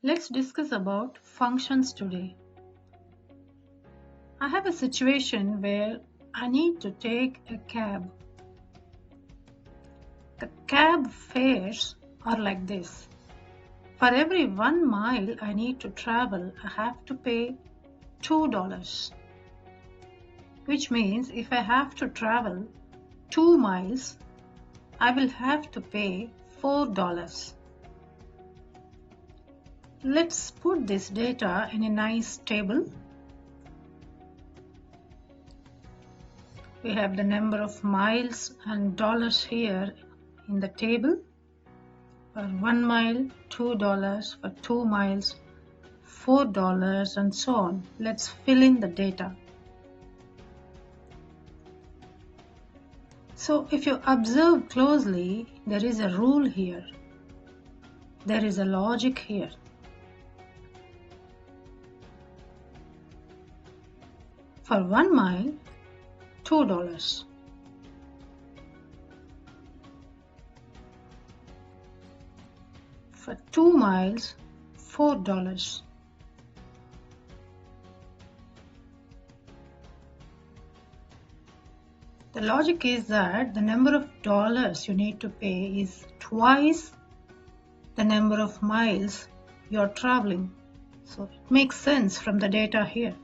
Let's discuss about functions today. I have a situation where I need to take a cab. The cab fares are like this. For every 1 mile I need to travel, I have to pay $2, which means if I have to travel 2 miles, I will have to pay $4. Let's put this data in a nice table. We have the number of miles and dollars here in the table. For 1 mile, $2, for 2 miles, $4, and so on. Let's fill in the data. So if you observe closely, there is a rule here. There is a logic here. For 1 mile, $2. For 2 miles, $4. The logic is that the number of dollars you need to pay is twice the number of miles you are traveling. So it makes sense from the data here.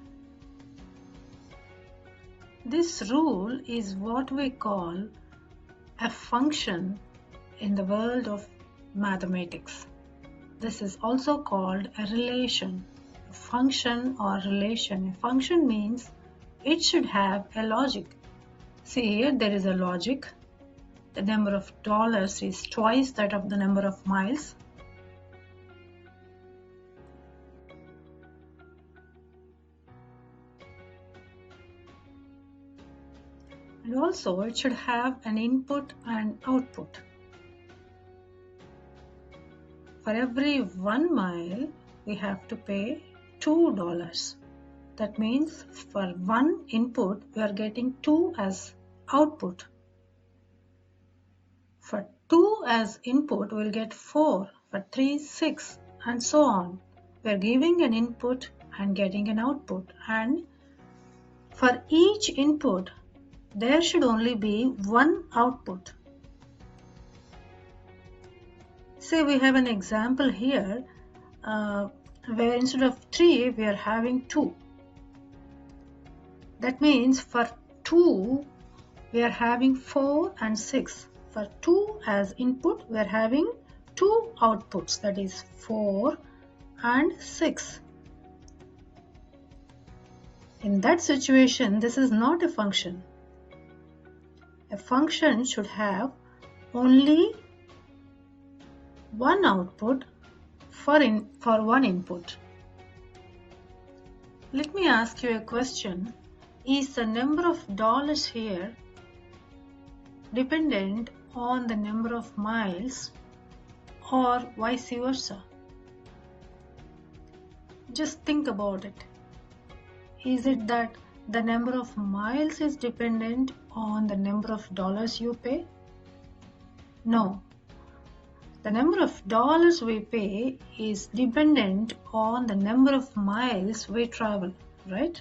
This rule is what we call a function in the world of mathematics. This is also called a relation, a function or relation. A function means it should have a logic. See here, there is a logic. The number of dollars is twice that of the number of miles. And also it should have an input and output. For every 1 mile, we have to pay $2. That means for 1 input, we are getting 2 as output. For 2 as input, we'll get 4. For 3, 6, and so on. We are giving an input and getting an output. And for each input, there should only be 1 output. Say we have an example here where instead of 3 we are having 2. That means for 2 we are having 4 and 6. For 2 as input we are having 2 outputs, that is 4 and 6. In that situation, this is not a function. A function should have only 1 output for 1 input. Let me ask you a question. Is the number of dollars here dependent on the number of miles or vice versa? Just think about it. Is it that the number of miles is dependent on the number of dollars you pay? No. The number of dollars we pay is dependent on the number of miles we travel, right?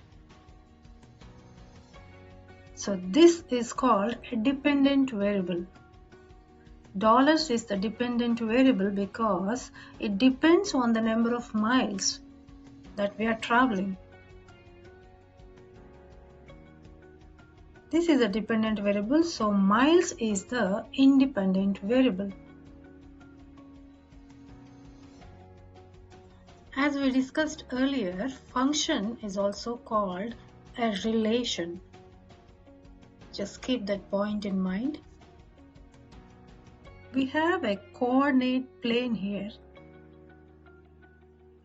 So this is called a dependent variable. Dollars is the dependent variable because it depends on the number of miles that we are traveling. This is a dependent variable, so miles is the independent variable. As we discussed earlier, function is also called a relation. Just keep that point in mind. We have a coordinate plane here.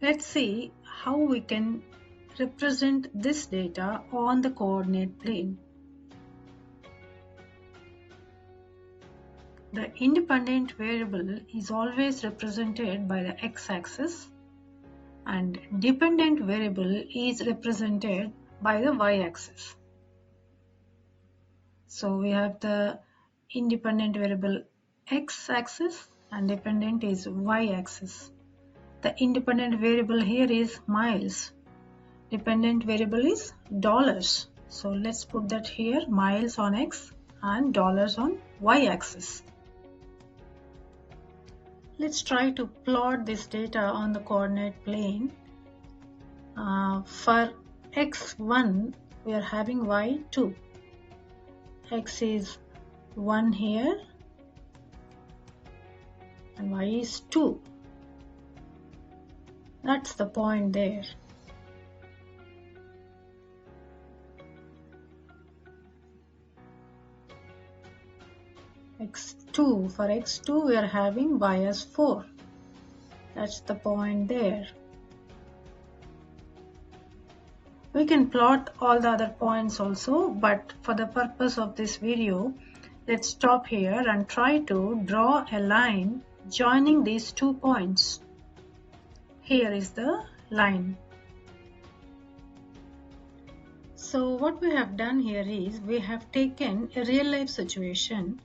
Let's see how we can represent this data on the coordinate plane. The independent variable is always represented by the x-axis and dependent variable is represented by the y-axis. So we have the independent variable x-axis and dependent is y-axis. The independent variable here is miles. Dependent variable is dollars. So let's put that here, miles on X and dollars on Y axis. Let's try to plot this data on the coordinate plane. For X1, we are having Y2. X is 1 here and Y is 2. That's the point there. X2, for X2 we are having Y as 4. That's the point there. We can plot all the other points also, but for the purpose of this video, let's stop here and try to draw a line joining these 2 points. Here is the line. So what we have done here is we have taken a real life situation,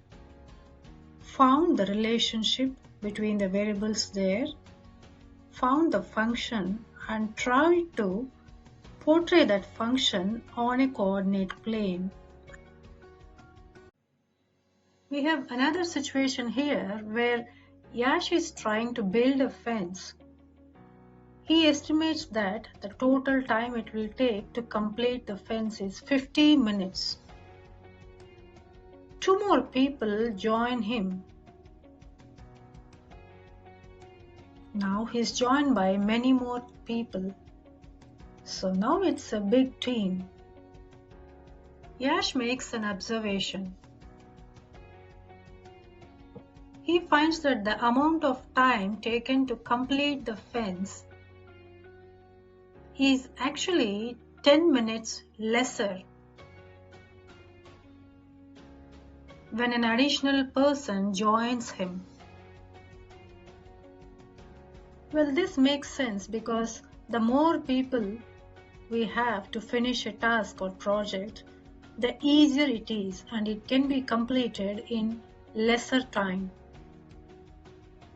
found the relationship between the variables there, found the function and tried to portray that function on a coordinate plane. We have another situation here where Yash is trying to build a fence. He estimates that the total time it will take to complete the fence is 50 minutes. 2 more people join him. Now he is joined by many more people. So now it's a big team. Yash makes an observation. He finds that the amount of time taken to complete the fence is actually 10 minutes lesser when an additional person joins him. Well, this makes sense because the more people we have to finish a task or project, the easier it is and it can be completed in lesser time.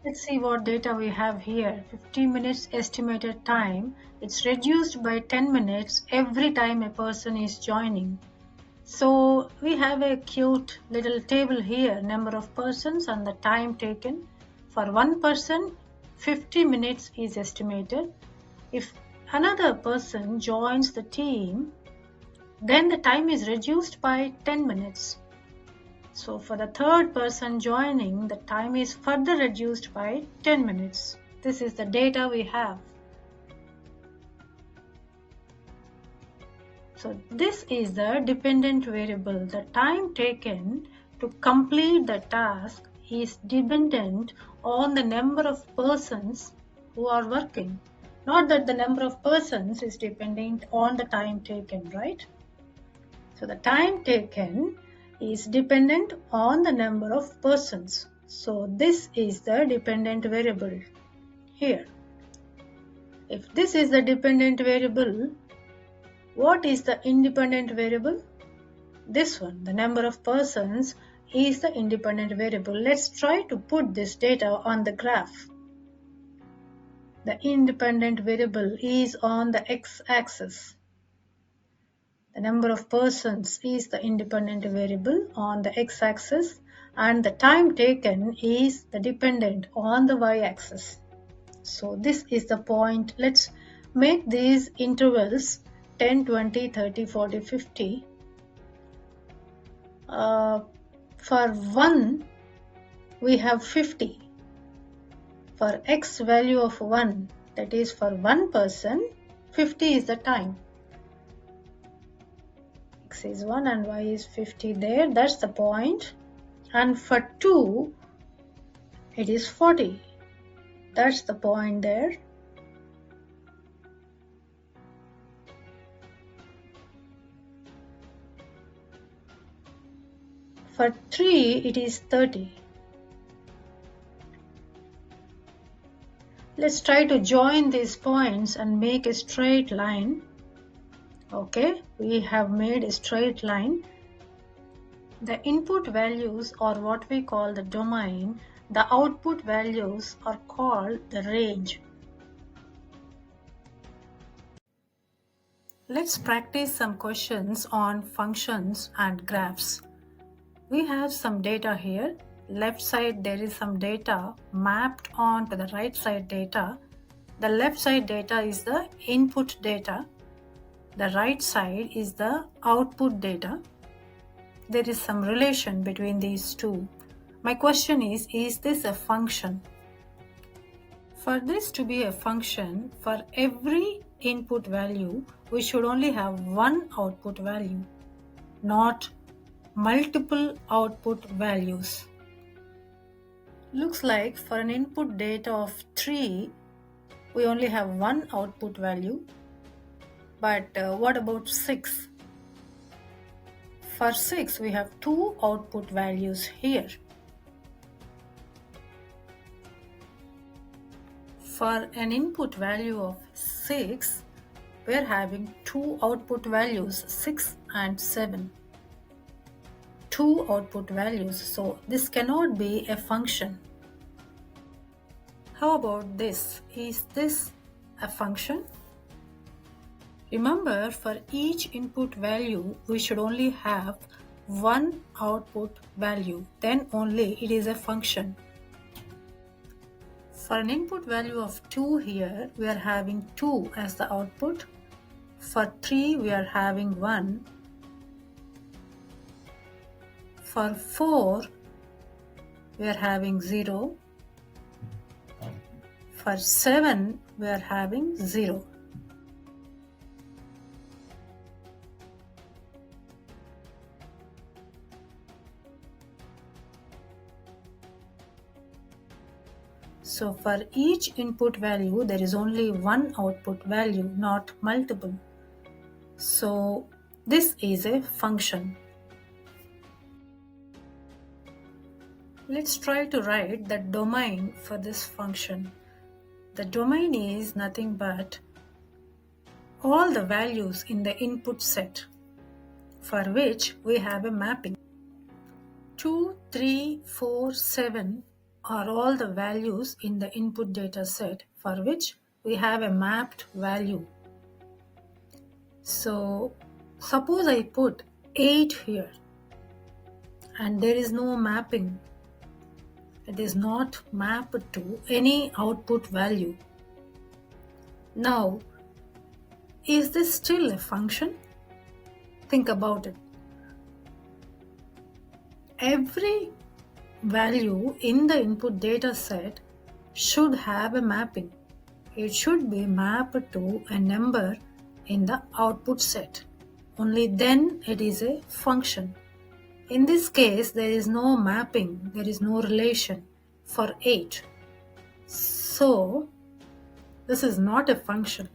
Let's see what data we have here. 50 minutes estimated time. It's reduced by 10 minutes every time a person is joining. So we have a cute little table here, number of persons and the time taken. For one person, 50 minutes is estimated. If another person joins the team, then the time is reduced by 10 minutes. So for the third person joining, the time is further reduced by 10 minutes. This is the data we have. So this is the dependent variable. The time taken to complete the task is dependent on the number of persons who are working. Not that the number of persons is dependent on the time taken, right? So the time taken is dependent on the number of persons. So this is the dependent variable here. If this is the dependent variable, what is the independent variable? This one, the number of persons, is the independent variable. Let's try to put this data on the graph. The independent variable is on the x-axis. The number of persons is the independent variable on the x-axis and the time taken is the dependent on the y-axis. So this is the point. Let's make these intervals 10, 20, 30, 40, 50. For 1, we have 50. For x value of 1, that is for one person, 50 is the time. X is 1 and y is 50 there, that's the point. And for 2, it is 40. That's the point there. For 3, it is 30. Let's try to join these points and make a straight line. Okay, we have made a straight line. The input values are what we call the domain. The output values are called the range. Let's practice some questions on functions and graphs. We have some data here. Left side there is some data mapped onto the right side data. The left side data is the input data. The right side is the output data. There is some relation between these two. My question is this a function? For this to be a function, for every input value, we should only have one output value, not multiple output values. Looks like for an input data of 3, we only have one output value. But what about 6? For 6, we have two output values here. For an input value of 6, we are having two output values, 6 and 7. Two output values, so this cannot be a function. How about this? Is this a function? Remember, for each input value, we should only have one output value, then only it is a function. For an input value of 2 here, we are having 2 as the output. For 3, we are having 1. For 4, we are having 0. For 7, we are having 0. So for each input value, there is only one output value, not multiple. So this is a function. Let's try to write the domain for this function. The domain is nothing but all the values in the input set for which we have a mapping. 2, 3, 4, 7 are all the values in the input data set for which we have a mapped value. So suppose I put 8 here and there is no mapping. It is not mapped to any output value. Now, is this still a function? Think about it. Every value in the input data set should have a mapping. It should be mapped to a number in the output set. Only then it is a function. In this case, there is no mapping, there is no relation for 8. So, this is not a function.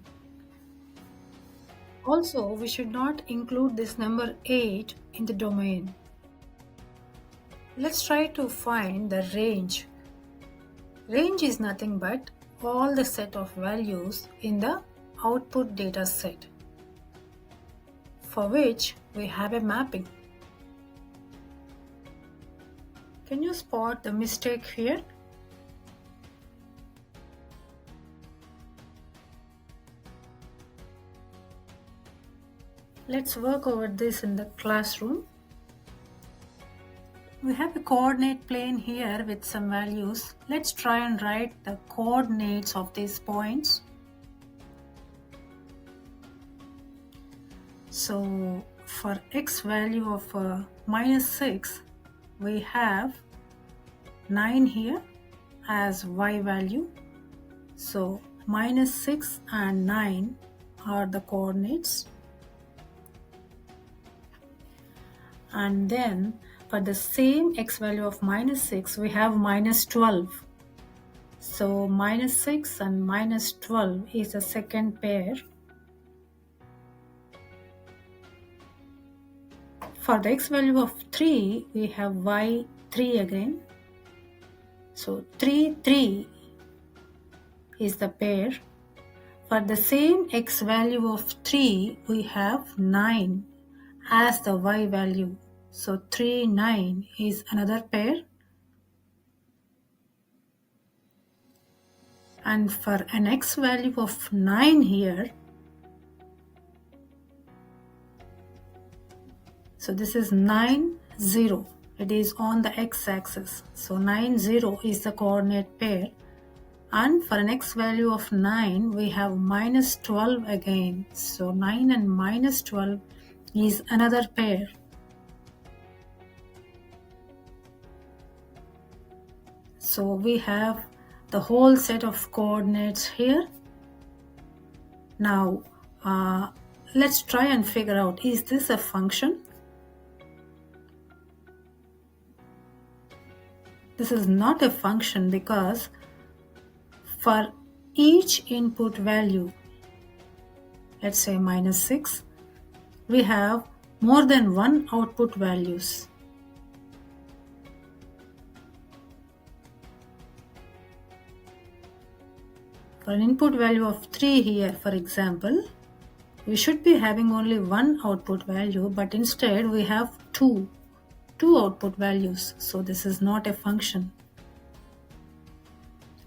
Also, we should not include this number 8 in the domain. Let's try to find the range. Range is nothing but all the set of values in the output data set for which we have a mapping. Can you spot the mistake here? Let's work over this in the classroom. We have a coordinate plane here with some values. Let's try and write the coordinates of these points. So for x value of -6, we have 9 here as y value. So -6 and 9 are the coordinates. And then for the same x value of -6, we have -12. So -6 and -12 is the second pair. For the x value of 3, we have y3 again. So 3, 3 is the pair. For the same x value of 3, we have 9 as the y value. So 3, 9 is another pair. And for an x value of 9 here, So this is 9, 0. It is on the x-axis. So 9, 0 is the coordinate pair. And for an x value of 9, we have minus 12 again. So 9 and minus 12 is another pair. So we have the whole set of coordinates here. Now let's try and figure out, is this a function? This is not a function because for each input value, let's say minus 6, we have more than one output values. For an input value of 3 here, for example, we should be having only one output value, but instead we have two output values. So this is not a function.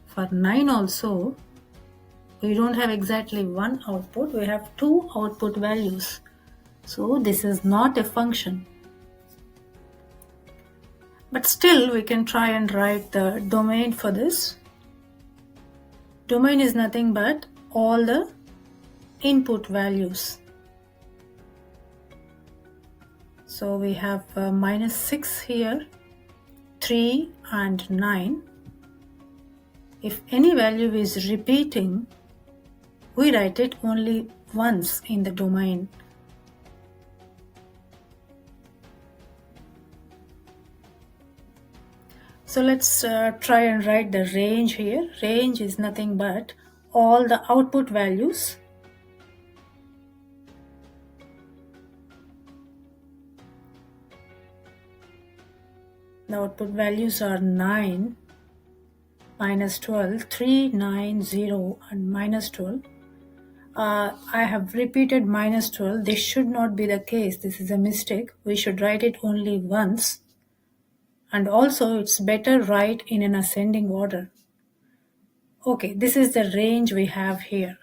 For 9 also, we don't have exactly one output, we have two output values. So this is not a function. But still we can try and write the domain for this. Domain is nothing but all the input values. So we have minus 6 here, 3 and 9. If any value is repeating, we write it only once in the domain. So let's try and write the range here. Range is nothing but all the output values. The output values are 9, minus 12, 3, 9, 0 and minus 12. I have repeated minus 12. This should not be the case. This is a mistake. We should write it only once. And also it's better write in an ascending order. Okay, this is the range we have here.